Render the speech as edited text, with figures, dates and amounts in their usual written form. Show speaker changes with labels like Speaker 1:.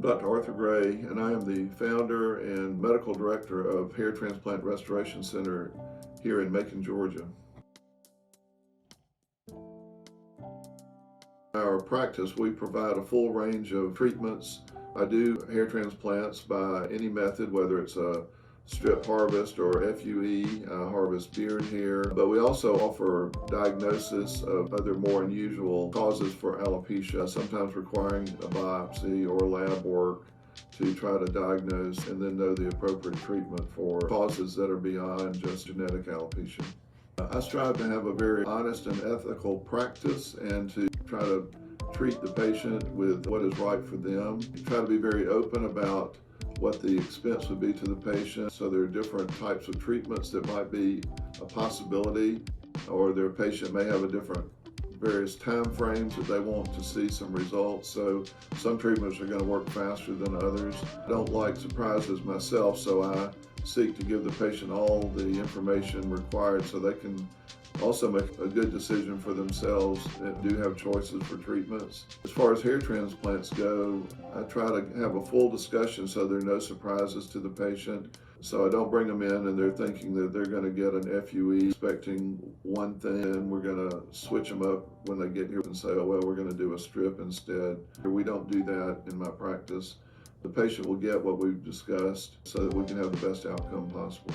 Speaker 1: Dr. Arthur Gray, and I am the founder and medical director of Hair Transplant Restoration Center here in Macon, Georgia. Our practice, we provide a full range of treatments. I do hair transplants by any method, whether it's a strip harvest or FUE, harvest beard hair, but we also offer diagnosis of other more unusual causes for alopecia, sometimes requiring a biopsy or lab work to try to diagnose and then know the appropriate treatment for causes that are beyond just genetic alopecia. I strive to have a very honest and ethical practice and to try to treat the patient with what is right for them. Try to be very open about what the expense would be to the patient. So there are different types of treatments that might be a possibility, or their patient may have a different various time frames that they want to see some results. So some treatments are going to work faster than others. I don't like surprises myself, so I seek to give the patient all the information required so they can also make a good decision for themselves and do have choices for treatments. As far as hair transplants go, I try to have a full discussion so there are no surprises to the patient. So I don't bring them in and they're thinking that they're going to get an FUE expecting one thing, and we're going to switch them up when they get here and say, oh, well, we're going to do a strip instead. We don't do that in my practice. The patient will get what we've discussed so that we can have the best outcome possible.